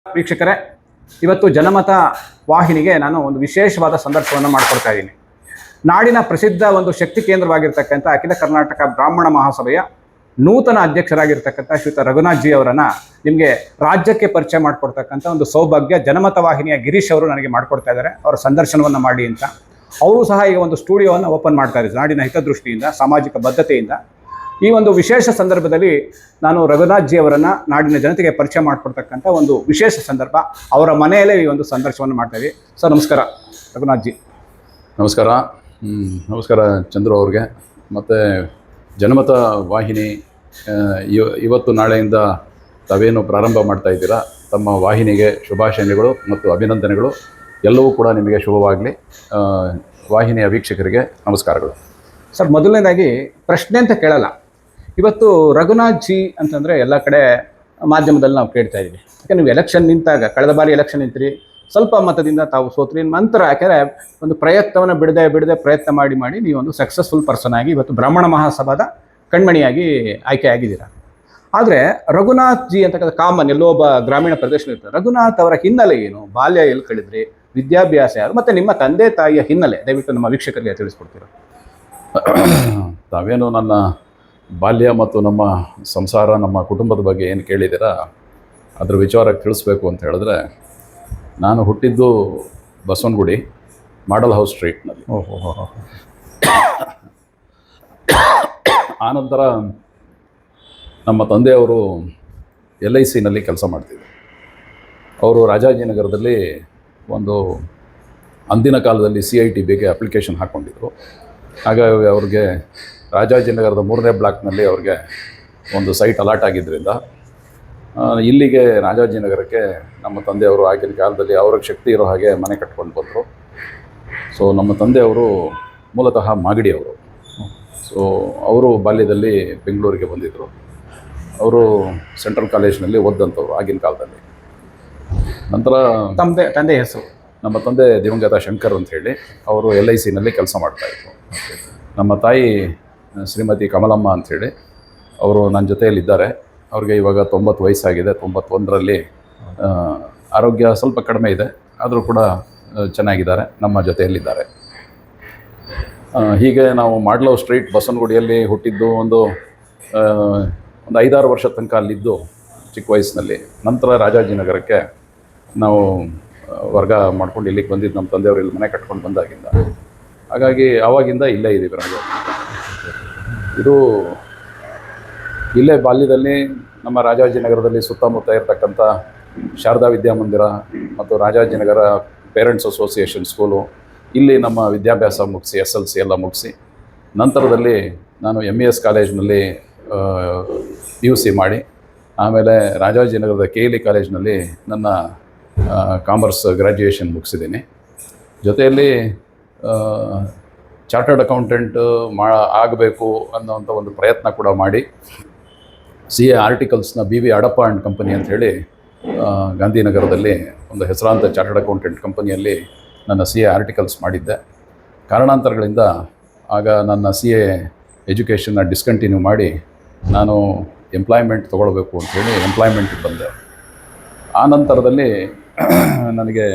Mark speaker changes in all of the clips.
Speaker 1: ವೀಕ್ಷಕರೇ, ಇವತ್ತು ಜನಮತ ವಾಹಿನಿಗೆ ನಾನು ಒಂದು ವಿಶೇಷವಾದ ಸಂದರ್ಶನವನ್ನು ಮಾಡಿಕೊಡ್ತಾ ಇದ್ದೀನಿ. ನಾಡಿನ ಪ್ರಸಿದ್ಧ ಒಂದು ಶಕ್ತಿ ಕೇಂದ್ರವಾಗಿರ್ತಕ್ಕಂಥ ಅಖಿಲ ಕರ್ನಾಟಕ ಬ್ರಾಹ್ಮಣ ಮಹಾಸಭೆಯ ನೂತನ ಅಧ್ಯಕ್ಷರಾಗಿರ್ತಕ್ಕಂಥ ಶ್ರೀಯುತ ರಘುನಾಥ್ ಜಿ ಅವರನ್ನು ನಿಮಗೆ ರಾಜ್ಯಕ್ಕೆ ಪರಿಚಯ ಮಾಡಿಕೊಡ್ತಕ್ಕಂಥ ಒಂದು ಸೌಭಾಗ್ಯ ಜನಮತ ವಾಹಿನಿಯ ಗಿರೀಶ್ ಅವರು ನನಗೆ ಮಾಡಿಕೊಡ್ತಾ ಇದ್ದಾರೆ. ಅವರ ಸಂದರ್ಶನವನ್ನು ಮಾಡಿ ಅಂತ. ಅವರು ಸಹ ಈಗ ಒಂದು ಸ್ಟುಡಿಯೋವನ್ನು ಓಪನ್ ಮಾಡ್ತಾ ಇದ್ದಾರೆ ನಾಡಿನ ಹಿತದೃಷ್ಟಿಯಿಂದ, ಸಾಮಾಜಿಕ ಬದ್ಧತೆಯಿಂದ. ಈ ಒಂದು ವಿಶೇಷ ಸಂದರ್ಭದಲ್ಲಿ ನಾನು ರಘುನಾಥ್ ಜಿ ಅವರನ್ನು ನಾಡಿನ ಜನತೆಗೆ ಪರಿಚಯ ಮಾಡಿಕೊಡ್ತಕ್ಕಂಥ ಒಂದು ವಿಶೇಷ ಸಂದರ್ಭ. ಅವರ ಮನೆಯಲ್ಲೇ ಈ ಒಂದು ಸಂದರ್ಶನವನ್ನು ಮಾಡ್ತಾ ಇದ್ದೀವಿ. ಸರ್ ನಮಸ್ಕಾರ ರಘುನಾಥ್ ಜಿ.
Speaker 2: ನಮಸ್ಕಾರ. ನಮಸ್ಕಾರ ಚಂದ್ರು ಅವ್ರಿಗೆ. ಮತ್ತು ಜನಮತ ವಾಹಿನಿ ಇವತ್ತು ನಾಳೆಯಿಂದ ತಾವೇನು ಪ್ರಾರಂಭ ಮಾಡ್ತಾ ಇದ್ದೀರಾ, ತಮ್ಮ ವಾಹಿನಿಗೆ ಶುಭಾಶಯಗಳು ಮತ್ತು ಅಭಿನಂದನೆಗಳು. ಎಲ್ಲವೂ ಕೂಡ ನಿಮಗೆ ಶುಭವಾಗಲಿ. ವಾಹಿನಿಯ ವೀಕ್ಷಕರಿಗೆ ನಮಸ್ಕಾರಗಳು.
Speaker 1: ಸರ್, ಮೊದಲನೇದಾಗಿ ಪ್ರಶ್ನೆ ಅಂತ ಕೇಳಲ್ಲ. ಇವತ್ತು ರಘುನಾಥ್ ಜಿ ಅಂತಂದರೆ ಎಲ್ಲ ಕಡೆ ಮಾಧ್ಯಮದಲ್ಲಿ ನಾವು ಕೇಳ್ತಾ ಇದ್ದೀವಿ. ಯಾಕೆ ನೀವು ಎಲೆಕ್ಷನ್ ನಿಂತಾಗ, ಕಳೆದ ಬಾರಿ ಎಲೆಕ್ಷನ್ ನಿಂತ್ರಿ, ಸ್ವಲ್ಪ ಮತದಿಂದ ತಾವು ಸೋತ್ರಿ. ನಂತರ ಯಾಕೆಂದರೆ ಒಂದು ಪ್ರಯತ್ನವನ್ನು ಬಿಡದೆ ಪ್ರಯತ್ನ ಮಾಡಿ ನೀವು ಒಂದು ಸಕ್ಸಸ್ಫುಲ್ ಪರ್ಸನ್ ಆಗಿ ಇವತ್ತು ಬ್ರಾಹ್ಮಣ ಮಹಾಸಭಾದ ಕಣ್ಮಣಿಯಾಗಿ ಆಯ್ಕೆಯಾಗಿದ್ದೀರಾ. ಆದರೆ ರಘುನಾಥ್ ಜಿ ಅಂತಕ್ಕಂಥ ಕಾಮನ್ ಎಲ್ಲೋ ಒಬ್ಬ ಗ್ರಾಮೀಣ ಪ್ರದೇಶದಲ್ಲಿ ಇರ್ತಾರೆ. ರಘುನಾಥ್ ಅವರ ಹಿನ್ನೆಲೆ ಏನು, ಬಾಲ್ಯ ಎಲ್ಲಿ ಕಳೆದ್ರಿ, ವಿದ್ಯಾಭ್ಯಾಸ ಯಾರು, ಮತ್ತು ನಿಮ್ಮ ತಂದೆ ತಾಯಿಯ ಹಿನ್ನೆಲೆ ದಯವಿಟ್ಟು ನಮ್ಮ ವೀಕ್ಷಕರಿಗೆ ತಿಳಿಸ್ಕೊಡ್ತೀರಾ?
Speaker 2: ತಾವೇನು ನನ್ನ ಬಾಲ್ಯ ಮತ್ತು ನಮ್ಮ ಸಂಸಾರ, ನಮ್ಮ ಕುಟುಂಬದ ಬಗ್ಗೆ ಏನು ಕೇಳಿದ್ದೀರಾ, ಅದ್ರ ವಿಚಾರಕ್ಕೆ ತಿಳಿಸ್ಬೇಕು ಅಂತ ಹೇಳಿದ್ರೆ, ನಾನು ಹುಟ್ಟಿದ್ದು ಬಸವನಗುಡಿ ಮಾಡೆಲ್ ಹೌಸ್ ಸ್ಟ್ರೀಟ್ನಲ್ಲಿ. ಆನಂತರ ನಮ್ಮ ತಂದೆಯವರು LICನಲ್ಲಿ ಕೆಲಸ ಮಾಡ್ತಿದ್ದರು. ಅವರು ರಾಜಾಜಿನಗರದಲ್ಲಿ ಒಂದು ಅಂದಿನ ಕಾಲದಲ್ಲಿ CIT ಬಗ್ಗೆ ಅಪ್ಲಿಕೇಶನ್ ಹಾಕ್ಕೊಂಡಿದ್ರು. ಹಾಗಾಗಿ ಅವ್ರಿಗೆ ರಾಜಾಜಿನಗರದ 3ನೇ ಬ್ಲಾಕ್ನಲ್ಲಿ ಅವ್ರಿಗೆ ಒಂದು ಸೈಟ್ ಅಲಾಟ್ ಆಗಿದ್ದರಿಂದ ಇಲ್ಲಿಗೆ ರಾಜಾಜಿನಗರಕ್ಕೆ ನಮ್ಮ ತಂದೆಯವರು ಆಗಿನ ಕಾಲದಲ್ಲಿ ಅವ್ರಿಗೆ ಶಕ್ತಿ ಇರೋ ಹಾಗೆ ಮನೆ ಕಟ್ಕೊಂಡು ಬಂದರು. ಸೊ ನಮ್ಮ ತಂದೆಯವರು ಮೂಲತಃ ಮಾಗಡಿಯವರು. ಸೊ ಅವರು ಬಾಲ್ಯದಲ್ಲಿ ಬೆಂಗಳೂರಿಗೆ ಬಂದಿದ್ದರು. ಅವರು ಸೆಂಟ್ರಲ್ ಕಾಲೇಜ್ನಲ್ಲಿ ಓದಂಥವ್ರು ಆಗಿನ ಕಾಲದಲ್ಲಿ. ನಂತರ
Speaker 1: ತಂದೆ ಹೆಸರು?
Speaker 2: ನಮ್ಮ ತಂದೆ ದಿವಂಗತ ಶಂಕರ್ ಅಂತ ಹೇಳಿ, ಅವರು LICನಲ್ಲಿ ಕೆಲಸ ಮಾಡ್ತಾಯಿದ್ರು. ನಮ್ಮ ತಾಯಿ ಶ್ರೀಮತಿ ಕಮಲಮ್ಮ ಅಂಥೇಳಿ, ಅವರು ನನ್ನ ಜೊತೆಯಲ್ಲಿದ್ದಾರೆ. ಅವ್ರಿಗೆ ಇವಾಗ 90 ವಯಸ್ಸಾಗಿದೆ. 91ರಲ್ಲಿ ಆರೋಗ್ಯ ಸ್ವಲ್ಪ ಕಡಿಮೆ ಇದೆ, ಆದರೂ ಕೂಡ ಚೆನ್ನಾಗಿದ್ದಾರೆ, ನಮ್ಮ ಜೊತೆಯಲ್ಲಿದ್ದಾರೆ. ಹೀಗೆ ನಾವು ಮಾಡ್ಲವ್ ಸ್ಟ್ರೀಟ್ ಬಸವನಗುಡಿಯಲ್ಲಿ ಹುಟ್ಟಿದ್ದು ಒಂದು 5-6 ವರ್ಷ ತನಕ ಅಲ್ಲಿದ್ದು ಚಿಕ್ಕ ವಯಸ್ಸಿನಲ್ಲಿ. ನಂತರ ರಾಜಾಜಿನಗರಕ್ಕೆ ನಾವು ವರ್ಗ ಮಾಡ್ಕೊಂಡು ಇಲ್ಲಿಗೆ ಬಂದಿದ್ದು. ನಮ್ಮ ತಂದೆಯವರು ಇಲ್ಲಿ ಮನೆ ಕಟ್ಕೊಂಡು ಬಂದಾಗಿಂದ, ಹಾಗಾಗಿ ಆವಾಗಿಂದ ಇಲ್ಲೇ ಇದ್ದೀವಿ ನಾವು. ಇದು ಇಲ್ಲೇ ಬಾಲ್ಯದಲ್ಲಿ ನಮ್ಮ ರಾಜಾಜಿನಗರದಲ್ಲಿ ಸುತ್ತಮುತ್ತ ಇರತಕ್ಕಂಥ ಶಾರದಾ ವಿದ್ಯಾಮಂದಿರ ಮತ್ತು ರಾಜಾಜಿನಗರ ಪೇರೆಂಟ್ಸ್ ಅಸೋಸಿಯೇಷನ್ ಸ್ಕೂಲು, ಇಲ್ಲಿ ನಮ್ಮ ವಿದ್ಯಾಭ್ಯಾಸ ಮುಗಿಸಿ SLC ಎಲ್ಲ ಮುಗಿಸಿ, ನಂತರದಲ್ಲಿ ನಾನು MES ಕಾಲೇಜ್ನಲ್ಲಿ PUC ಮಾಡಿ, ಆಮೇಲೆ ರಾಜಾಜಿನಗರದ KLE ಕಾಲೇಜ್ನಲ್ಲಿ ನನ್ನ ಕಾಮರ್ಸ್ ಗ್ರ್ಯಾಜುಯೇಷನ್ ಮುಗಿಸಿದ್ದೀನಿ. ಜೊತೆಯಲ್ಲಿ ಚಾರ್ಟರ್ಡ್ ಅಕೌಂಟೆಂಟ್ ಆಗಬೇಕು ಅನ್ನೋವಂಥ ಒಂದು ಪ್ರಯತ್ನ ಕೂಡ ಮಾಡಿ CA ಆರ್ಟಿಕಲ್ಸ್ನ BV ಅಡಪ್ಪ ಆ್ಯಂಡ್ ಕಂಪನಿ ಅಂಥೇಳಿ ಗಾಂಧಿನಗರದಲ್ಲಿ ಒಂದು ಹೆಸರಾಂತ ಚಾರ್ಟರ್ಡ್ ಅಕೌಂಟೆಂಟ್ ಕಂಪನಿಯಲ್ಲಿ ನನ್ನ CA ಆರ್ಟಿಕಲ್ಸ್ ಮಾಡಿದ್ದೆ. ಕಾರಣಾಂತರಗಳಿಂದ ಆಗ ನನ್ನ CA ಎಜುಕೇಷನ್ನ ಡಿಸ್ಕಂಟಿನ್ಯೂ ಮಾಡಿ ನಾನು ಎಂಪ್ಲಾಯ್ಮೆಂಟ್ ತೊಗೊಳ್ಬೇಕು ಅಂಥೇಳಿ ಎಂಪ್ಲಾಯ್ಮೆಂಟಿಗೆ ಬಂದೆ. ಆ ನಂತರದಲ್ಲಿ ನನಗೆ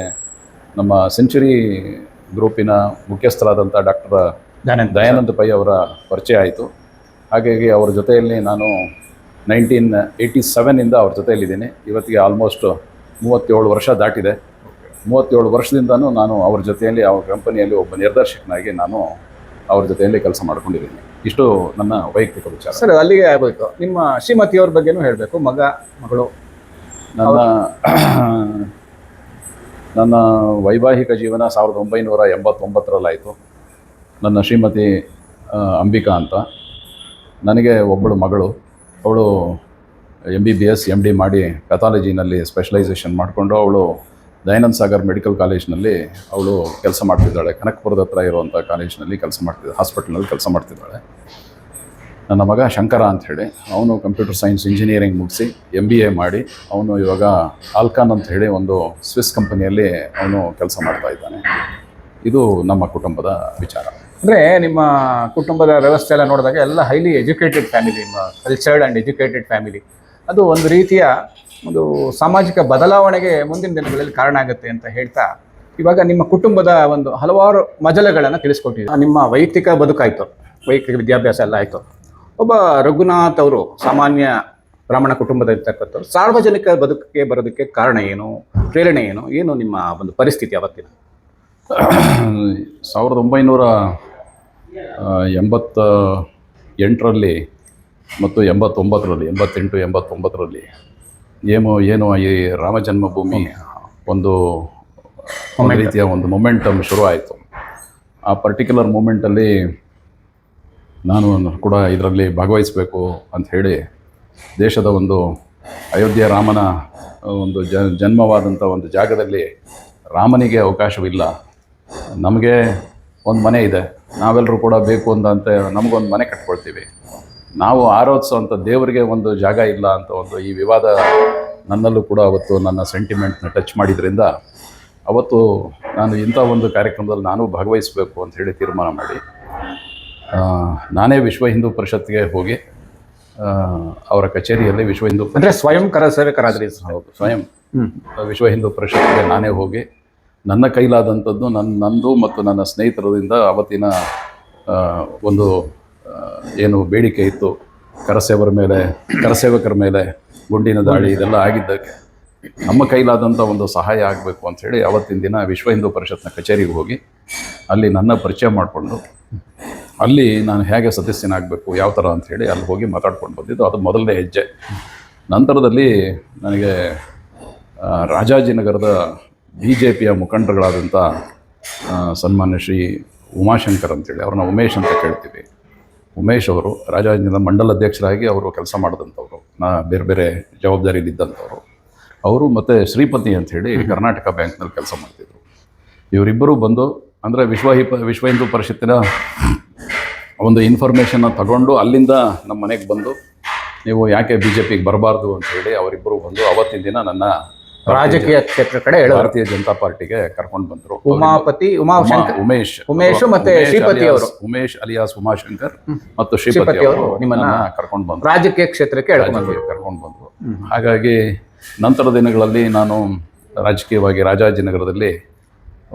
Speaker 2: ನಮ್ಮ ಸೆಂಚುರಿ ಗ್ರೂಪಿನ ಮುಖ್ಯಸ್ಥರಾದಂಥ ಡಾಕ್ಟರ್ ದಯಾನಂದ ಪೈ ಅವರ ಪರಿಚಯ ಆಯಿತು. ಹಾಗಾಗಿ ಅವ್ರ ಜೊತೆಯಲ್ಲಿ ನಾನು 1987ಇಂದ ಅವ್ರ ಜೊತೆಯಲ್ಲಿದ್ದೀನಿ. ಇವತ್ತಿಗೆ ಆಲ್ಮೋಸ್ಟ್ 37 ವರ್ಷ ದಾಟಿದೆ. 37 ವರ್ಷದಿಂದನೂ ನಾನು ಅವ್ರ ಜೊತೆಯಲ್ಲಿ, ಅವ್ರ ಕಂಪನಿಯಲ್ಲಿ ಒಬ್ಬ ನಿರ್ದೇಶಕನಾಗಿ ನಾನು ಅವ್ರ ಜೊತೆಯಲ್ಲಿ ಕೆಲಸ ಮಾಡ್ಕೊಂಡಿದ್ದೀನಿ. ಇಷ್ಟು ನನ್ನ ವೈಯಕ್ತಿಕ ವಿಚಾರ.
Speaker 1: ಸರ್, ಅಲ್ಲಿಗೆ ಆಗಬೇಕು. ನಿಮ್ಮ ಶ್ರೀಮತಿಯವ್ರ ಬಗ್ಗೆನೂ ಹೇಳಬೇಕು. ಮಗಳು
Speaker 2: ನನ್ನ ವೈವಾಹಿಕ ಜೀವನ 1989ರಲ್ಲಾಯಿತು. ನನ್ನ ಶ್ರೀಮತಿ ಅಂಬಿಕಾ ಅಂತ. ನನಗೆ ಒಬ್ಬಳು ಮಗಳು. ಅವಳು MBBS MD ಮಾಡಿ ಪ್ಯಾಥಾಲಜಿನಲ್ಲಿ ಸ್ಪೆಷಲೈಸೇಷನ್ ಮಾಡಿಕೊಂಡು ಅವಳು ದಯಾನಂದ ಸಾಗರ್ ಮೆಡಿಕಲ್ ಕಾಲೇಜ್ನಲ್ಲಿ ಅವಳು ಕೆಲಸ ಮಾಡ್ತಿದ್ದಾಳೆ. ಕನಕಪುರದ ಹತ್ರ ಇರುವಂಥ ಕಾಲೇಜ್ನಲ್ಲಿ ಕೆಲಸ ಮಾಡ್ತಿದ್ದಾಳೆ, ಹಾಸ್ಪಿಟಲ್ನಲ್ಲಿ ಕೆಲಸ ಮಾಡ್ತಿದ್ದಾಳೆ. ನನ್ನ ಮಗ ಶಂಕರ ಅಂಥೇಳಿ, ಅವನು ಕಂಪ್ಯೂಟರ್ ಸೈನ್ಸ್ ಇಂಜಿನಿಯರಿಂಗ್ ಮುಗಿಸಿ MBA ಮಾಡಿ ಅವನು ಇವಾಗ ಆಲ್ಕಾನ್ ಅಂತ ಹೇಳಿ ಒಂದು ಸ್ವಿಸ್ ಕಂಪನಿಯಲ್ಲಿ ಅವನು ಕೆಲಸ ಮಾಡ್ತಾ ಇದ್ದಾನೆ. ಇದು ನಮ್ಮ ಕುಟುಂಬದ ವಿಚಾರ.
Speaker 1: ಅಂದರೆ ನಿಮ್ಮ ಕುಟುಂಬದ ವ್ಯವಸ್ಥೆ ಎಲ್ಲ ನೋಡಿದಾಗ ಎಲ್ಲ highly educated family, cultured and educated family. ಅದು ಒಂದು ರೀತಿಯ ಒಂದು ಸಾಮಾಜಿಕ ಬದಲಾವಣೆಗೆ ಮುಂದಿನ ದಿನಗಳಲ್ಲಿ ಕಾರಣ ಆಗುತ್ತೆ ಅಂತ ಹೇಳ್ತಾ, ಇವಾಗ ನಿಮ್ಮ ಕುಟುಂಬದ ಒಂದು ಹಲವಾರು ಮಜಲುಗಳನ್ನು ತಿಳಿಸ್ಕೊಟ್ಟಿದ್ದೀವಿ. ನಿಮ್ಮ ವೈಯಕ್ತಿಕ ಬದುಕಾಯಿತು, ವೈಯಕ್ತಿಕ ವಿದ್ಯಾಭ್ಯಾಸ ಎಲ್ಲ ಆಯಿತು. ಒಬ್ಬ ರಘುನಾಥ್ ಅವರು ಸಾಮಾನ್ಯ ಬ್ರಾಹ್ಮಣ ಕುಟುಂಬದ ಇರ್ತಕ್ಕಂಥವ್ರು ಸಾರ್ವಜನಿಕ ಬದುಕಿಗೆ ಬರೋದಕ್ಕೆ ಕಾರಣ ಏನು, ಪ್ರೇರಣೆ ಏನು, ಏನು ನಿಮ್ಮ ಒಂದು ಪರಿಸ್ಥಿತಿ ಅವತ್ತಿನ?
Speaker 2: 1988ರಲ್ಲಿ ಮತ್ತು 88-89ರಲ್ಲಿ ಏನು ಈ ರಾಮ ಜನ್ಮಭೂಮಿ ಒಂದು ರೀತಿಯ ಒಂದು ಮೊಮೆಂಟಮ್ ಶುರು ಆಯಿತು. ಆ ಪರ್ಟಿಕ್ಯುಲರ್ ಮೂಮೆಂಟಲ್ಲಿ ನಾನು ಕೂಡ ಇದರಲ್ಲಿ ಭಾಗವಹಿಸಬೇಕು ಅಂತ ಹೇಳಿ ದೇಶದ ಒಂದು ಅಯೋಧ್ಯೆ ರಾಮನ ಒಂದು ಜನ್ಮವಾದಂಥ ಒಂದು ಜಾಗದಲ್ಲಿ ರಾಮನಿಗೆ ಅವಕಾಶವಿಲ್ಲ, ನಮಗೆ ಒಂದು ಮನೆ ಇದೆ, ನಾವೆಲ್ಲರೂ ಕೂಡ ಬೇಕು ಅಂದಂತೆ ನಮಗೊಂದು ಮನೆ ಕಟ್ಕೊಳ್ತೀವಿ, ನಾವು ಆರೋಧಿಸೋವಂಥ ದೇವರಿಗೆ ಒಂದು ಜಾಗ ಇಲ್ಲ ಅಂತ ಒಂದು ಈ ವಿವಾದ ನನ್ನಲ್ಲೂ ಕೂಡ ಅವತ್ತು ನನ್ನ ಸೆಂಟಿಮೆಂಟ್ನ ಟಚ್ ಮಾಡಿದ್ರಿಂದ ಅವತ್ತು ನಾನು ಇಂಥ ಒಂದು ಕಾರ್ಯಕ್ರಮದಲ್ಲಿ ನಾನು ಭಾಗವಹಿಸಬೇಕು ಅಂತ ಹೇಳಿ ತೀರ್ಮಾನ ಮಾಡಿ ನಾನೇ ವಿಶ್ವ ಹಿಂದೂ ಪರಿಷತ್ಗೆ ಹೋಗಿ ಅವರ ಕಚೇರಿಯಲ್ಲಿ ವಿಶ್ವ ಹಿಂದೂ
Speaker 1: ಅಂದರೆ ಸ್ವಯಂ ಕರಸೇವಕರಾದ್ರಿ?
Speaker 2: ಹೌದು, ಸ್ವಯಂ ವಿಶ್ವ ಹಿಂದೂ ಪರಿಷತ್ಗೆ ನಾನೇ ಹೋಗಿ ನನ್ನ ಕೈಲಾದಂಥದ್ದು ನಂದು ಮತ್ತು ನನ್ನ ಸ್ನೇಹಿತರಿಂದ ಅವತ್ತಿನ ಒಂದು ಏನು ಬೇಡಿಕೆ ಇತ್ತು, ಕರಸೇವಕರ ಮೇಲೆ ಗುಂಡಿನ ದಾಳಿ ಇದೆಲ್ಲ ಆಗಿದ್ದಕ್ಕೆ ನಮ್ಮ ಕೈಲಾದಂಥ ಒಂದು ಸಹಾಯ ಆಗಬೇಕು ಅಂಥೇಳಿ ಅವತ್ತಿನ ದಿನ ವಿಶ್ವ ಹಿಂದೂ ಪರಿಷತ್ನ ಕಚೇರಿಗೆ ಹೋಗಿ ಅಲ್ಲಿ ನನ್ನ ಪರಿಚಯ ಮಾಡಿಕೊಂಡು ಅಲ್ಲಿ ನಾನು ಹೇಗೆ ಸದಸ್ಯನಾಗಬೇಕು, ಯಾವ ಥರ ಅಂಥೇಳಿ ಅಲ್ಲಿ ಹೋಗಿ ಮಾತಾಡ್ಕೊಂಡು ಬಂದಿದ್ದು. ಅದು ಮೊದಲನೇ ಹೆಜ್ಜೆ. ನಂತರದಲ್ಲಿ ನನಗೆ ರಾಜಾಜಿನಗರದ BJPಯ ಮುಖಂಡರುಗಳಾದಂಥ ಸನ್ಮಾನ್ಯ ಶ್ರೀ ಉಮಾಶಂಕರ್ ಅಂತೇಳಿ, ಅವ್ರನ್ನ ಉಮೇಶ್ ಅಂತ ಕೇಳ್ತೀವಿ. ಉಮೇಶ್ ಅವರು ರಾಜಾಜಿನಗರ ಮಂಡಲ ಅಧ್ಯಕ್ಷರಾಗಿ ಅವರು ಕೆಲಸ ಮಾಡಿದಂಥವ್ರು, ಬೇರೆ ಬೇರೆ ಜವಾಬ್ದಾರಿಯಲ್ಲಿದ್ದಂಥವ್ರು ಅವರು. ಮತ್ತು ಶ್ರೀಪತಿ ಅಂಥೇಳಿ ಕರ್ನಾಟಕ ಬ್ಯಾಂಕ್ನಲ್ಲಿ ಕೆಲಸ ಮಾಡ್ತಿದ್ರು. ಇವರಿಬ್ಬರು ಬಂದು ಅಂದರೆ ವಿಶ್ವ ಹಿಂದೂ ಪರಿಷತ್ತಿನ ಒಂದು ಇನ್ಫಾರ್ಮೇಷನ್ನ ತಗೊಂಡು ಅಲ್ಲಿಂದ ನಮ್ಮ ಮನೆಗೆ ಬಂದು ನೀವು ಯಾಕೆ BJPಗೆ ಬರಬಾರ್ದು ಅಂಥೇಳಿ ಅವರಿಬ್ಬರು ಬಂದು ಅವತ್ತಿನ ದಿನ ನನ್ನ
Speaker 1: ರಾಜಕೀಯ ಕ್ಷೇತ್ರ ಕಡೆ
Speaker 2: ಭಾರತೀಯ ಜನತಾ ಪಾರ್ಟಿಗೆ ಕರ್ಕೊಂಡು ಬಂದರು.
Speaker 1: ಉಮೇಶ್ ಮತ್ತೆ ಶ್ರೀಪತಿ ಅವರು,
Speaker 2: ಉಮೇಶ್ ಅಲಿಯಾಸ್ ಉಮಾಶಂಕರ್ ಮತ್ತು ಶ್ರೀಪತಿ ಅವರು ನಿಮ್ಮನ್ನ ಕರ್ಕೊಂಡು ಬಂದರು,
Speaker 1: ರಾಜಕೀಯ ಕ್ಷೇತ್ರಕ್ಕೆ
Speaker 2: ಕರ್ಕೊಂಡು ಬಂದರು. ಹಾಗಾಗಿ ನಂತರ ದಿನಗಳಲ್ಲಿ ನಾನು ರಾಜಕೀಯವಾಗಿ ರಾಜಾಜಿನಗರದಲ್ಲಿ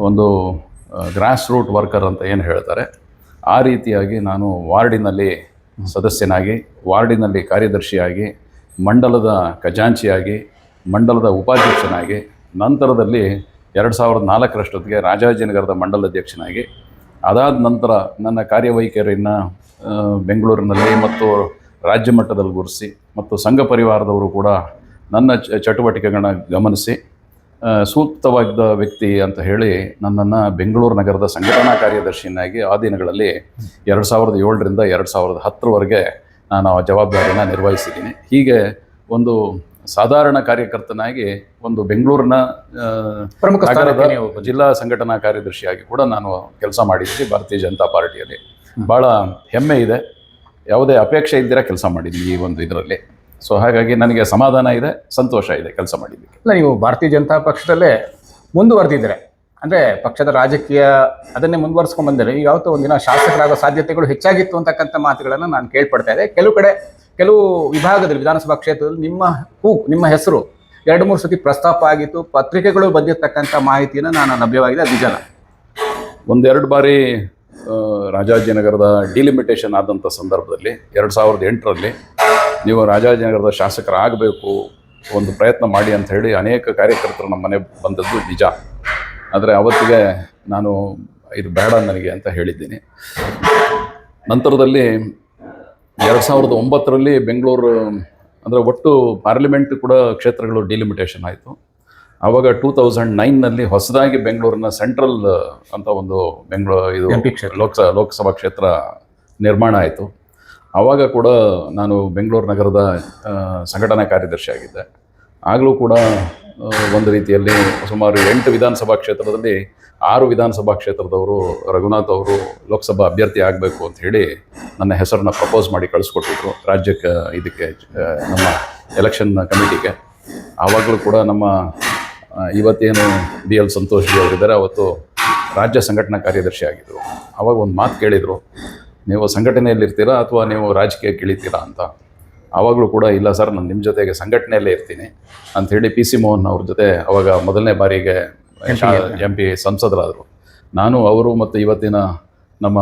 Speaker 2: ಒಂದು ಗ್ರಾಸ್ ರೂಟ್ ವರ್ಕರ್ ಅಂತ ಏನು ಹೇಳ್ತಾರೆ ಆ ರೀತಿಯಾಗಿ ನಾನು ವಾರ್ಡಿನಲ್ಲಿ ಸದಸ್ಯನಾಗಿ, ವಾರ್ಡಿನಲ್ಲಿ ಕಾರ್ಯದರ್ಶಿಯಾಗಿ, ಮಂಡಲದ ಖಜಾಂಚಿಯಾಗಿ, ಮಂಡಲದ ಉಪಾಧ್ಯಕ್ಷನಾಗಿ, ನಂತರದಲ್ಲಿ 2004ರಷ್ಟೊತ್ತಿಗೆ ರಾಜಾಜಿನಗರದ ಮಂಡಲ ಅಧ್ಯಕ್ಷನಾಗಿ, ಅದಾದ ನಂತರ ನನ್ನ ಕಾರ್ಯವೈಖರಿಯನ್ನು ಬೆಂಗಳೂರಿನಲ್ಲಿ ಮತ್ತು ರಾಜ್ಯ ಮಟ್ಟದಲ್ಲಿ ಗುರುತಿಸಿ ಮತ್ತು ಸಂಘ ಪರಿವಾರದವರು ಕೂಡ ನನ್ನ ಚಟುವಟಿಕೆಗಳನ್ನ ಗಮನಿಸಿ ಸೂಕ್ತವಾದ ವ್ಯಕ್ತಿ ಅಂತ ಹೇಳಿ ನನ್ನನ್ನು ಬೆಂಗಳೂರು ನಗರದ ಸಂಘಟನಾ ಕಾರ್ಯದರ್ಶಿಯನ್ನಾಗಿ ಆ ದಿನಗಳಲ್ಲಿ 2007ರಿಂದ 2010ರವರೆಗೆ ನಾನು ಆ ಜವಾಬ್ದಾರಿಯನ್ನು ನಿರ್ವಹಿಸಿದ್ದೀನಿ. ಹೀಗೆ ಒಂದು ಸಾಧಾರಣ ಕಾರ್ಯಕರ್ತನಾಗಿ ಒಂದು ಬೆಂಗಳೂರಿನ
Speaker 1: ಪ್ರಮುಖ
Speaker 2: ಜಿಲ್ಲಾ ಸಂಘಟನಾ ಕಾರ್ಯದರ್ಶಿಯಾಗಿ ಕೂಡ ನಾನು ಕೆಲಸ ಮಾಡಿದ್ದೀನಿ ಭಾರತೀಯ ಜನತಾ ಪಾರ್ಟಿಯಲ್ಲಿ. ಭಾಳ ಹೆಮ್ಮೆ ಇದೆ, ಯಾವುದೇ ಅಪೇಕ್ಷೆ ಇದ್ದಿರ ಕೆಲಸ ಮಾಡಿದ್ದೀನಿ ಈ ಒಂದು ಇದರಲ್ಲಿ. ಸೊ ಹಾಗಾಗಿ ನನಗೆ ಸಮಾಧಾನ ಇದೆ, ಸಂತೋಷ ಇದೆ ಕೆಲಸ ಮಾಡಿದ್ದಕ್ಕೆ.
Speaker 1: ಇಲ್ಲ, ನೀವು ಭಾರತೀಯ ಜನತಾ ಪಕ್ಷದಲ್ಲೇ ಮುಂದುವರೆದಿದ್ದಾರೆ ಅಂದರೆ ಪಕ್ಷದ ರಾಜಕೀಯ ಅದನ್ನೇ ಮುಂದುವರ್ಸ್ಕೊಂಡು ಬಂದರೆ ಯಾವತ್ತೋ ಒಂದಿನ ಶಾಸಕರಾಗೋ ಸಾಧ್ಯತೆಗಳು ಹೆಚ್ಚಾಗಿತ್ತು ಅಂತಕ್ಕಂಥ ಮಾತುಗಳನ್ನು ನಾನು ಕೇಳ್ಪಡ್ತಾ ಇದ್ದೆ. ಕೆಲವು ವಿಭಾಗದಲ್ಲಿ ವಿಧಾನಸಭಾ ಕ್ಷೇತ್ರದಲ್ಲಿ ನಿಮ್ಮ ಹೆಸರು 2-3 ಸತಿ ಪ್ರಸ್ತಾಪ ಆಗಿತ್ತು, ಪತ್ರಿಕೆಗಳು ಬಂದಿರತಕ್ಕಂಥ ಮಾಹಿತಿಯನ್ನು ನಾನು ಲಭ್ಯವಾಗಿದೆ. ಅದು ನಿಜನ?
Speaker 2: 1-2 ಬಾರಿ ರಾಜಾಜಿನಗರದ ಡಿಲಿಮಿಟೇಷನ್ ಆದಂಥ ಸಂದರ್ಭದಲ್ಲಿ 2008ರಲ್ಲಿ ನೀವು ರಾಜಾಜಿನಗರದ ಶಾಸಕರಾಗಬೇಕು, ಒಂದು ಪ್ರಯತ್ನ ಮಾಡಿ ಅಂತ ಹೇಳಿ ಅನೇಕ ಕಾರ್ಯಕರ್ತರು ನಮ್ಮ ಮನೆ ಬಂದದ್ದು ನಿಜ. ಆದರೆ ಅವತ್ತಿಗೆ ನಾನು ಇದು ಬೇಡ ನನಗೆ ಅಂತ ಹೇಳಿದ್ದೀನಿ. ನಂತರದಲ್ಲಿ 2009ರಲ್ಲಿ ಬೆಂಗಳೂರು ಅಂದರೆ ಒಟ್ಟು ಪಾರ್ಲಿಮೆಂಟ್ ಕೂಡ ಕ್ಷೇತ್ರಗಳು ಡಿಲಿಮಿಟೇಷನ್ ಆಯಿತು. ಆವಾಗ 2009ನಲ್ಲಿ ಹೊಸದಾಗಿ ಬೆಂಗಳೂರಿನ ಸೆಂಟ್ರಲ್ ಅಂತ ಒಂದು ಲೋಕಸಭಾ ಕ್ಷೇತ್ರ ನಿರ್ಮಾಣ ಆಯಿತು. ಆವಾಗ ಕೂಡ ನಾನು ಬೆಂಗಳೂರು ನಗರದ ಸಂಘಟನಾ ಕಾರ್ಯದರ್ಶಿ ಆಗಿದ್ದೆ. ಆಗಲೂ ಕೂಡ ಒಂದು ರೀತಿಯಲ್ಲಿ ಸುಮಾರು 8 ವಿಧಾನಸಭಾ ಕ್ಷೇತ್ರದಲ್ಲಿ 6 ವಿಧಾನಸಭಾ ಕ್ಷೇತ್ರದವರು ರಘುನಾಥ್ ಅವರು ಲೋಕಸಭಾ ಅಭ್ಯರ್ಥಿ ಆಗಬೇಕು ಅಂತ ಹೇಳಿ ನನ್ನ ಹೆಸರನ್ನು ಪ್ರಪೋಸ್ ಮಾಡಿ ಕಳಿಸ್ಕೊಟ್ಟಿದ್ರು ರಾಜ್ಯಕ್ಕೆ, ಇದಕ್ಕೆ ನಮ್ಮ ಎಲೆಕ್ಷನ್ ಕಮಿಟಿಗೆ. ಆವಾಗಲೂ ಕೂಡ ನಮ್ಮ ಇವತ್ತೇನು BL ಸಂತೋಷ್ ಜಿ ಅವರಿದ್ದಾರೆ, ಅವತ್ತು ರಾಜ್ಯ ಸಂಘಟನಾ ಕಾರ್ಯದರ್ಶಿ ಆಗಿದ್ದರು. ಆವಾಗ ಒಂದು ಮಾತು ಕೇಳಿದರು, ನೀವು ಸಂಘಟನೆಯಲ್ಲಿರ್ತೀರಾ ಅಥವಾ ನೀವು ರಾಜಕೀಯಕ್ಕೆ ಇಳಿತೀರಾ ಅಂತ. ಆವಾಗಲೂ ಕೂಡ ಇಲ್ಲ ಸರ್ ನಾನು ನಿಮ್ಮ ಜೊತೆಗೆ ಸಂಘಟನೆಯಲ್ಲೇ ಇರ್ತೀನಿ ಅಂಥೇಳಿ ಪಿ ಸಿ ಮೋಹನ್ ಅವ್ರ ಜೊತೆ ಅವಾಗ ಮೊದಲನೇ ಬಾರಿಗೆ MP ಸಂಸದರಾದರು. ನಾನು ಅವರು ಮತ್ತು ಇವತ್ತಿನ ನಮ್ಮ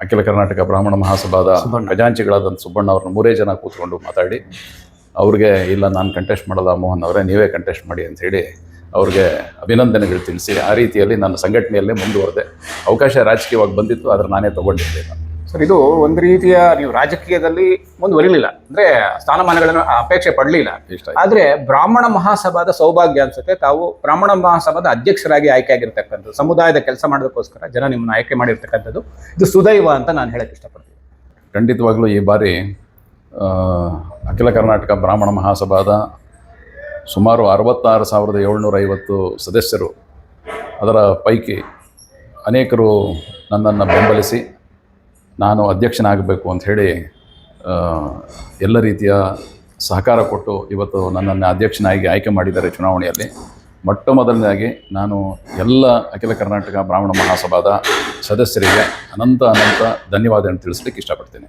Speaker 2: ಅಖಿಲ ಕರ್ನಾಟಕ ಬ್ರಾಹ್ಮಣ ಮಹಾಸಭಾದ ಖಜಾಂಚಿಗಳಾದಂಥ ಸುಬ್ಬಣ್ಣ ಅವ್ರನ್ನ 3 ಜನ ಕೂತ್ಕೊಂಡು ಮಾತಾಡಿ ಅವ್ರಿಗೆ ಇಲ್ಲ ನಾನು ಕಂಟೆಸ್ಟ್ ಮಾಡಲ್ಲ ಮೋಹನ್ ಅವರೇ ನೀವೇ ಕಂಟೆಸ್ಟ್ ಮಾಡಿ ಅಂಥೇಳಿ ಅವ್ರಿಗೆ ಅಭಿನಂದನೆಗಳು ತಿಳಿಸಿ ಆ ರೀತಿಯಲ್ಲಿ ನಾನು ಸಂಘಟನೆಯಲ್ಲೇ ಮುಂದುವರೆದೆ. ಅವಕಾಶ ರಾಜಕೀಯವಾಗಿ ಬಂದಿತ್ತು, ಆದರೆ ನಾನೇ ತೊಗೊಂಡಿರಲಿಲ್ಲ.
Speaker 1: ಸರ್, ಇದು ಒಂದು ರೀತಿಯ ನೀವು ರಾಜಕೀಯದಲ್ಲಿ ಮುಂದುವರಿಲಿಲ್ಲ, ಅಂದರೆ ಸ್ಥಾನಮಾನಗಳನ್ನು ಅಪೇಕ್ಷೆ ಪಡಲಿಲ್ಲ. ಆದರೆ ಬ್ರಾಹ್ಮಣ ಮಹಾಸಭಾದ ಸೌಭಾಗ್ಯ ಅನ್ಸುತ್ತೆ, ತಾವು ಬ್ರಾಹ್ಮಣ ಮಹಾಸಭಾದ ಅಧ್ಯಕ್ಷರಾಗಿ ಆಯ್ಕೆ ಆಗಿರ್ತಕ್ಕಂಥದ್ದು, ಸಮುದಾಯದ ಕೆಲಸ ಮಾಡೋದಕ್ಕೋಸ್ಕರ ಜನ ನಿಮ್ಮನ್ನು ಆಯ್ಕೆ ಮಾಡಿರ್ತಕ್ಕಂಥದ್ದು, ಇದು ಸುದೈವ ಅಂತ ನಾನು ಹೇಳಕ್ಕೆ ಇಷ್ಟಪಡ್ತೀನಿ.
Speaker 2: ಖಂಡಿತವಾಗ್ಲೂ ಈ ಬಾರಿ ಅಖಿಲ ಕರ್ನಾಟಕ ಬ್ರಾಹ್ಮಣ ಮಹಾಸಭಾದ ಸುಮಾರು 66,750 ಸದಸ್ಯರು, ಅದರ ಪೈಕಿ ಅನೇಕರು ನನ್ನನ್ನು ಬೆಂಬಲಿಸಿ ನಾನು ಅಧ್ಯಕ್ಷನಾಗಬೇಕು ಅಂಥೇಳಿ ಎಲ್ಲ ರೀತಿಯ ಸಹಕಾರ ಕೊಟ್ಟು ಇವತ್ತು ನನ್ನನ್ನು ಅಧ್ಯಕ್ಷನಾಗಿ ಆಯ್ಕೆ ಮಾಡಿದ್ದಾರೆ ಚುನಾವಣೆಯಲ್ಲಿ. ಮೊಟ್ಟ ಮೊದಲನೇದಾಗಿ ನಾನು ಎಲ್ಲ ಅಖಿಲ ಕರ್ನಾಟಕ ಬ್ರಾಹ್ಮಣ ಮಹಾಸಭಾದ ಸದಸ್ಯರಿಗೆ ಅನಂತ ಧನ್ಯವಾದಗಳನ್ನು ತಿಳಿಸ್ಲಿಕ್ಕೆ ಇಷ್ಟಪಡ್ತೀನಿ.